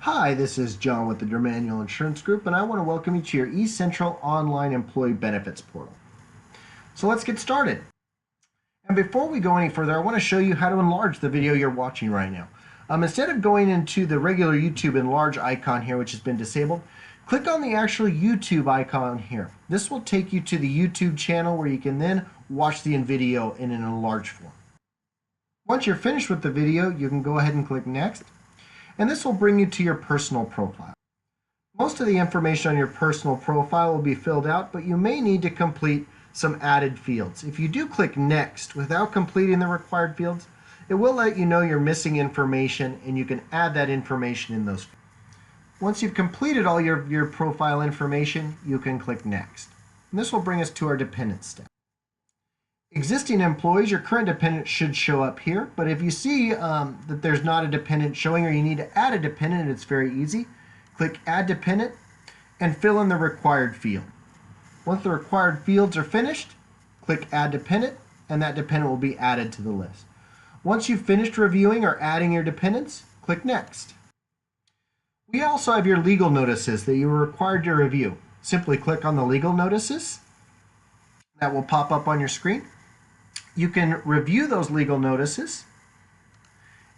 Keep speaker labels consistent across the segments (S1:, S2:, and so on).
S1: Hi, this is John with the Dermanuel Insurance Group, and I want to welcome you to your eCentral online employee benefits portal. So let's get started. And before we go any further, I want to show you how to enlarge the video you're watching right now. Instead of going into the regular YouTube enlarge icon here, which has been disabled, click on the actual YouTube icon here. This will take you to the YouTube channel where you can then watch the video in an enlarged form. Once you're finished with the video, you can go ahead and click Next. And this will bring you to your personal profile. Most of the information on your personal profile will be filled out, but you may need to complete some added fields. If you do click Next without completing the required fields, it will let you know you're missing information and you can add that information in those fields. Once you've completed all your profile information, you can click Next. And this will bring us to our dependent step. Existing employees, your current dependent should show up here, but if you see that there's not a dependent showing or you need to add a dependent, it's very easy. Click Add Dependent and fill in the required field. Once the required fields are finished, click Add Dependent and that dependent will be added to the list. Once you've finished reviewing or adding your dependents, click Next. We also have your legal notices that you are required to review. Simply click on the legal notices. That will pop up on your screen. You can review those legal notices,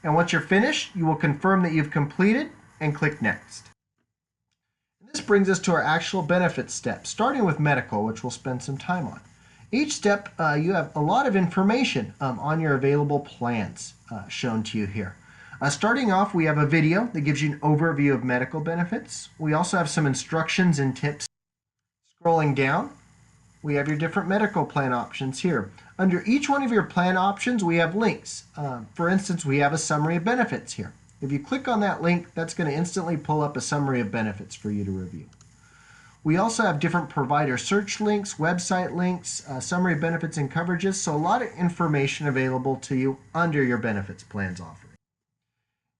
S1: and once you're finished, you will confirm that you've completed and click Next. This brings us to our actual benefits step, starting with medical, which we'll spend some time on. Each step, you have a lot of information on your available plans shown to you here. Starting off, we have a video that gives you an overview of medical benefits. We also have some instructions and tips. Scrolling down, we have your different medical plan options here. Under each one of your plan options, we have links. For instance, we have a summary of benefits here. If you click on that link, that's going to instantly pull up a summary of benefits for you to review. We also have different provider search links, website links, summary of benefits and coverages, so a lot of information available to you under your benefits plans offering.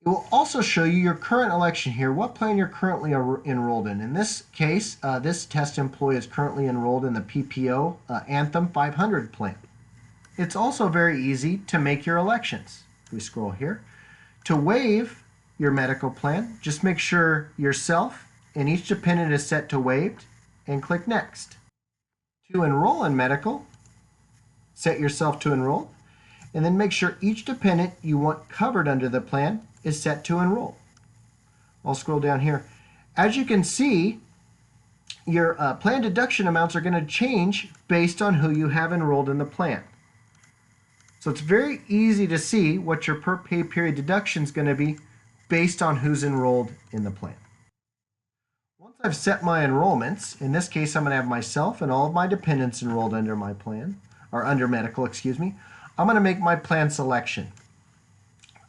S1: It will also show you your current election here, what plan you're currently enrolled in. In this case, this test employee is currently enrolled in the PPO Anthem 500 plan. It's also very easy to make your elections. We scroll here. To waive your medical plan, just make sure yourself and each dependent is set to waived and click Next. To enroll in medical, set yourself to enroll, and then make sure each dependent you want covered under the plan is set to enroll. I'll scroll down here. As you can see, your plan deduction amounts are going to change based on who you have enrolled in the plan. So it's very easy to see what your per pay period deduction is going to be based on who's enrolled in the plan. Once I've set my enrollments, in this case I'm going to have myself and all of my dependents enrolled under my plan, or under medical, excuse me. I'm going to make my plan selection.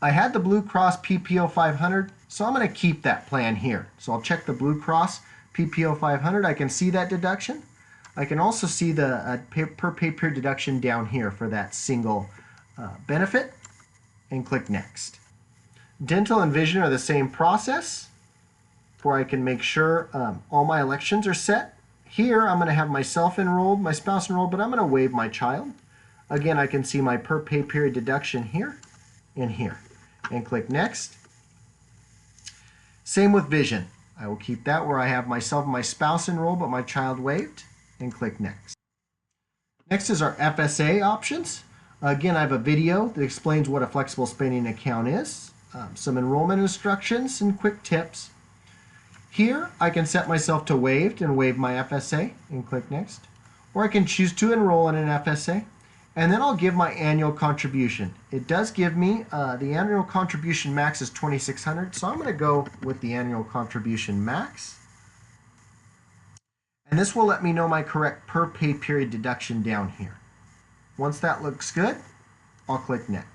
S1: I had the Blue Cross PPO 500, so I'm going to keep that plan here. So I'll check the Blue Cross PPO 500. I can see that deduction. I can also see the per pay period deduction down here for that single benefit and click Next. Dental and vision are the same process where I can make sure all my elections are set. Here I'm going to have myself enrolled, my spouse enrolled, but I'm going to waive my child. Again, I can see my per pay period deduction here and here and click Next. Same with vision. I will keep that where I have myself and my spouse enrolled but my child waived and click Next. Next is our FSA options. Again, I have a video that explains what a flexible spending account is, some enrollment instructions and quick tips. Here I can set myself to waived and waive my FSA and click Next. Or I can choose to enroll in an FSA and then I'll give my annual contribution. It does give me the annual contribution max is $2,600, so I'm going to go with the annual contribution max. And this will let me know my correct per pay period deduction down here. Once that looks good, I'll click Next.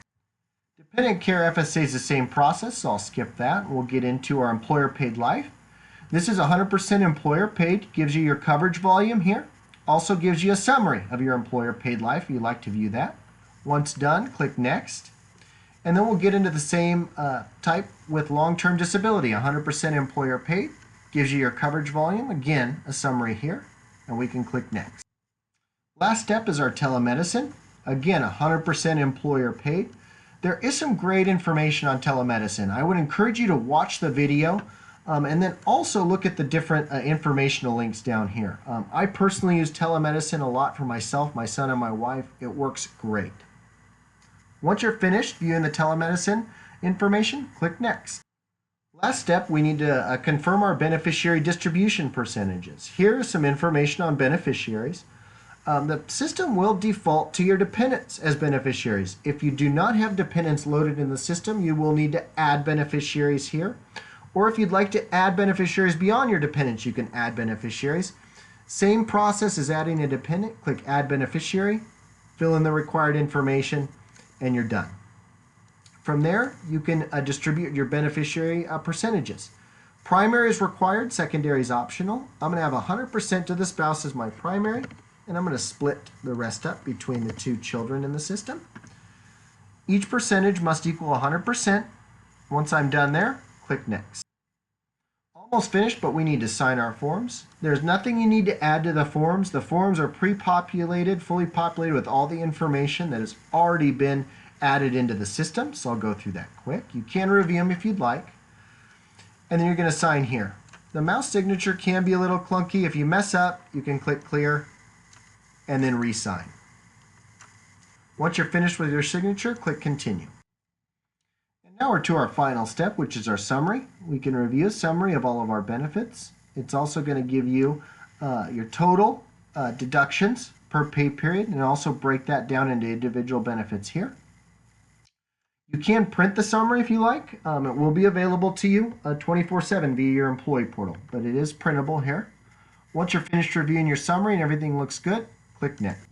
S1: Dependent care FSA is the same process, so I'll skip that. We'll get into our employer paid life. This is 100% employer paid, gives you your coverage volume here. Also gives you a summary of your employer paid life if you'd like to view that. Once done, click Next. And then we'll get into the same type with long-term disability, 100% employer paid. Gives you your coverage volume, again, a summary here, and we can click Next. Last step is our telemedicine. Again, 100% employer paid. There is some great information on telemedicine. I would encourage you to watch the video. And then also look at the different informational links down here. I personally use telemedicine a lot for myself, my son, and my wife. It works great. Once you're finished viewing the telemedicine information, click Next. Last step, we need to confirm our beneficiary distribution percentages. Here is some information on beneficiaries. The system will default to your dependents as beneficiaries. If you do not have dependents loaded in the system, you will need to add beneficiaries here. Or if you'd like to add beneficiaries beyond your dependents, you can add beneficiaries. Same process as adding a dependent. Click Add Beneficiary, fill in the required information, and you're done. From there, you can distribute your beneficiary percentages. Primary is required, secondary is optional. I'm going to have 100% to the spouse as my primary, and I'm going to split the rest up between the two children in the system. Each percentage must equal 100%. Once I'm done there, click Next. Almost finished, but we need to sign our forms. There's nothing you need to add to the forms. The forms are pre-populated, fully populated with all the information that has already been added into the system, so I'll go through that quick. You can review them if you'd like. And then you're going to sign here. The mouse signature can be a little clunky. If you mess up, you can click Clear and then re-sign. Once you're finished with your signature, click Continue. And now we're to our final step, which is our summary. We can review a summary of all of our benefits. It's also going to give you your total deductions per pay period, and also break that down into individual benefits here. You can print the summary if you like. It will be available to you 24/7 via your employee portal, but it is printable here. Once you're finished reviewing your summary and everything looks good, click Next.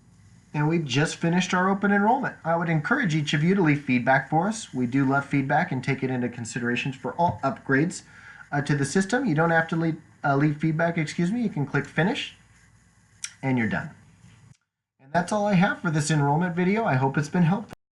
S1: And we've just finished our open enrollment. I would encourage each of you to leave feedback for us. We do love feedback and take it into considerations for all upgrades to the system. You don't have to leave feedback, You can click Finish, and you're done. And that's all I have for this enrollment video. I hope it's been helpful.